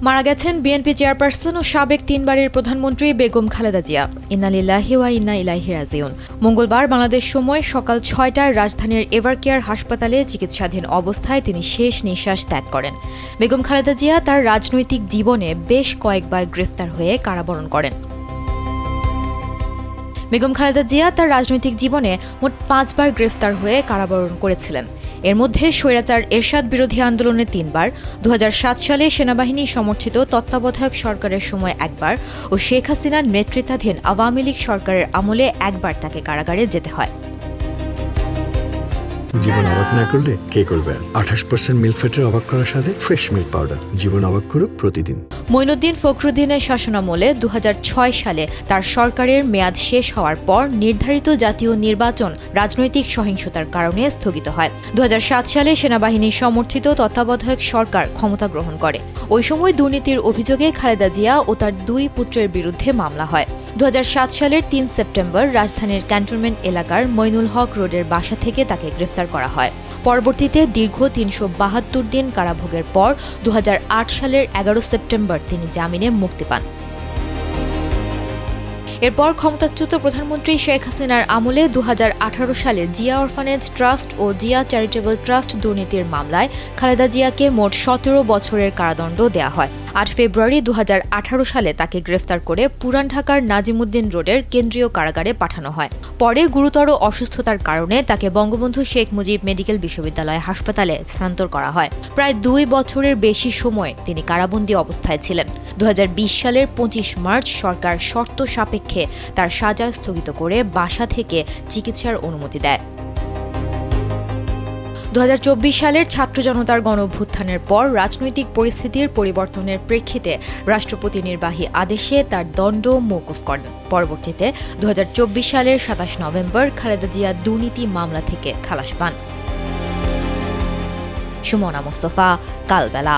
মারা গেছেন BNP chairperson ও সাবেক তিনবারের প্রধানমন্ত্রী বেগম খালেদা জিয়া। ইন্না লিল্লাহি ওয়া ইন্না ইলাইহি রাজিউন। মঙ্গলবার বাংলাদেশ সময় সকাল ৬টায় রাজধানীর এভারকেয়ার হাসপাতালে চিকিৎসাধীন অবস্থায় তিনি শেষ নিঃশ্বাস ত্যাগ করেন। বেগম খালেদা জিয়া তার রাজনৈতিক জীবনে বেশ কয়েকবার গ্রেফতার হয়ে কারাবরণ করেন। বেগম খালেদা জিয়া তার রাজনৈতিক জীবনে মোট 5বার গ্রেফতার হয়ে কারাবরণ করেছিলেন। এর মধ্যে স্বৈরাচার এরশাদ বিরোধী আন্দোলনে 3বার, 2007 সালে সেনাবাহিনী সমর্থিত তত্ত্বাবধায়ক সরকারের সময় 1বার ও শেখ হাসিনার নেতৃত্বাধীন আওয়ামী লীগ সরকারের আমলে 1বার তাকে কারাগারে যেতে হয়। জীবন অবাক না করলে কে করবে? 28% মিল্ক ফ্যাটের অবাক করার সাথে ফ্রেশ মিল্ক পাউডার। জীবন অবাক করুক প্রতিদিন। মঈনুদ্দিন ফখরুদ্দিনের শাসনামলে 2006 সালে তার সরকারের মেয়াদ শেষ হওয়ার পর নির্ধারিত জাতীয় নির্বাচন রাজনৈতিক সহিংসতার কারণে স্থগিত হয়। 2007 সালে সেনাবাহিনী সমর্থিত তত্ত্বাবধায়ক সরকার ক্ষমতা গ্রহণ করে। ওই সময় দুর্নীতির অভিযোগে খালেদা জিয়া ও তার 2 পুত্রের বিরুদ্ধে মামলা হয়। 2007 সালের 3 সেপ্টেম্বর রাজধানীর ক্যান্টনমেন্ট এলাকার মইনুল হক রোডের বাসা থেকে তাকে গ্রেফতার করা হয়। পরবর্তীতে দীর্ঘ 372 দিন কারাভোগের পর 2008 সালের 11 সেপ্টেম্বর তিনি জামিনে মুক্তি পান। এরপর ক্ষমতাচ্যুত প্রধানমন্ত্রী শেখ হাসিনার আমলে 2018 সালে জিয়া অরফানেজ ট্রাস্ট ও জিয়া চ্যারিটেবল ট্রাস্ট দুর্নীতির মামলায় খালেদা জিয়াকে মোট 17 বছরের কারাদণ্ড দেওয়া হয়। 8 ফেব্রুয়ারি 2018 সালে তাকে গ্রেফতার করে পুরান ঢাকার নাজিমুদ্দিন রোডের কেন্দ্রীয় কারাগারে পাঠানো হয়। পরে গুরুতর অসুস্থতার কারণে তাকে বঙ্গবন্ধু শেখ মুজিব মেডিকেল বিশ্ববিদ্যালয় হাসপাতালে স্থানান্তর করা হয়। প্রায় 2 বছরের বেশি সময় তিনি কারাবন্দী অবস্থায় ছিলেন। 2020 সালের 25 মার্চ সরকার শর্ত সাপেক্ষে তার সাজা স্থগিত করে বাসা থেকে চিকিৎসার অনুমতি দেয়। 2024 সালের ছাত্র জনতার গণঅভ্যুত্থানের পর রাজনৈতিক পরিস্থিতির পরিবর্তনের প্রেক্ষিতে রাষ্ট্রপতি নির্বাহী আদেশে তার দণ্ড মওকুফ করেন। পরবর্তীতে 2024 সালের 27 নভেম্বর খালেদা জিয়া দুর্নীতি মামলা থেকে খালাস পান। সুমনা মুস্তফা, কালবেলা।